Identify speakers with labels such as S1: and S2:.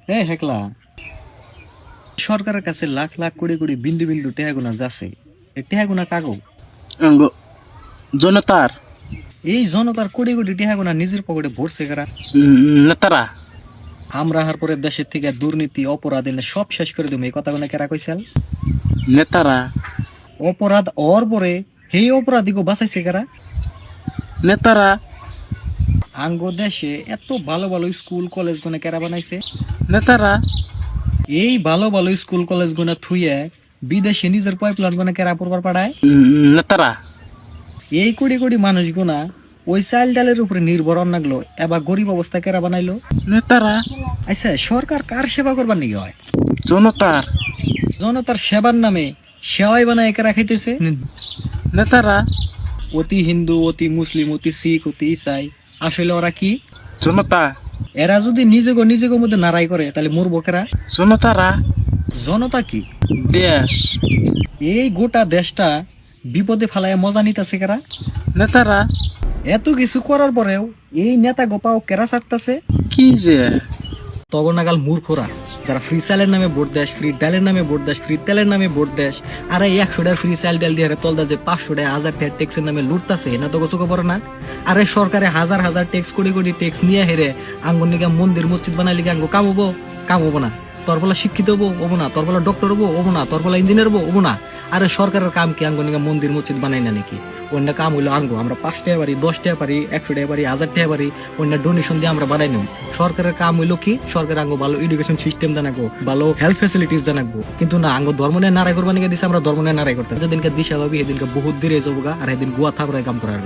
S1: Hekla, সরকারের কাছে লাখ লাখ কোটি কোটি বিন্দু বিন্দু টেহা গুনা যাচ্ছে, এই টেহা গুনা কাগো?
S2: জনতার
S1: এই জনতার কোটি কোটি টেহা গুনা নিজের পকেটে ভরছে কারা?
S2: নেতারা।
S1: আমরা হার পরে দেশের থেকে দুর্নীতি অপরাধ এনে সব শেষ করে দেবো, এই কথা গুনা কেরা কইছেন?
S2: নেতারা।
S1: অপরাধ অর পরে সেই অপরাধীকে বাঁচাইছে কারা?
S2: নেতারা।
S1: আঙ্গ দেশে এত ভালো ভালো স্কুল কলেজ গুনা কেরা বানাইছে?
S2: নেতারা।
S1: এই ভালো ভালো স্কুল কলেজ গুনা থুইয়ে বিদেশে নিজের পাইপলাইন গুনা কেরা পড়বার পাঠায়?
S2: নেতারা।
S1: এই কোটি কোটি মানুষ গুনা ওই চাল ডালের উপরে নির্ভর লাগলো, এবার গরিব অবস্থা কেরা বানাইলো?
S2: নেতারা।
S1: আচ্ছা, সরকার কার সেবা করবার নাকি হয়?
S2: জনতার।
S1: জনতার সেবার নামে সেওয়াই বানায় কেরা খাইতেছে?
S2: নেতারা।
S1: অতি হিন্দু, অতি মুসলিম, অতি শিখ, অতি ইসাই, আসলে ওরা কি?
S2: জনতা।
S1: এরা যদি নিজেকে নিজেকে মধ্যে নারাই করে তাহলে মরবো কেরা?
S2: জনতারা।
S1: জনতা কি?
S2: দেশ।
S1: এই গোটা দেশটা বিপদে ফেলায় মজা নিতেছে কেরা?
S2: নেতারা।
S1: এত কিছু করার পরেও এই নেতা গোপাও কেরা ছাড়তেছে?
S2: কি যে
S1: তগর নাগাল মূর্খরা, যারা ফ্রি চালের নামে ভোট দেশ, ফ্রি ডালের নামে ভোট দেশ, ফ্রি তেলের নামে ভোট দেশ, আর এই 100 টাকার ফ্রি চাল ডাল দিয়ে তলদা যে 500 টাকা 1000 টাকা ট্যাক্সের নামে লুটতাছে, না তো চোখে পড়ে না? আরে সরকারে হাজার হাজার ট্যাক্স কোটি কোটি ট্যাক্স নিয়ে হেরে আঙ্গুর নিকে মন্দির মসজিদ বানাইলে কি আঙ্গু কাম হবো না? তোর বলা শিক্ষিত হবো না? তোর বলা ডক্টর হবো না? তোর বলা ইঞ্জিনিয়ার হবো না? আরে সরকারের কাম কি আঙ্গুর নিকে মন্দির মসজিদ বানাই না নাকি? অন্য কাম হইলো আঙ্গু আমরা 5 টাকা পারি, 10 টাকা পারি, 100 টাকা পারি, 1000 টাকা পারি, অন্য ডোনেশন দিয়ে আমরা বানাই নেব। সরকারের কাম হইলো কি? সরকার আঙ্গু ভালো এডুকেশন সিস্টেম জানাবো, ভালো হেলথ ফ্যাসিলিটিস জানাবো, কিন্তু না, আঙ্গু ধর্ম নিয়ে নারাই করবা নিকে দিছে, আমরা ধর্ম নিয়ে নারাই করতে যেদিনকে দিশা পাবি সেদিনকে বহুত দূরে যাবো আর সেদিন গুয়া থাপড়ায় কাম করার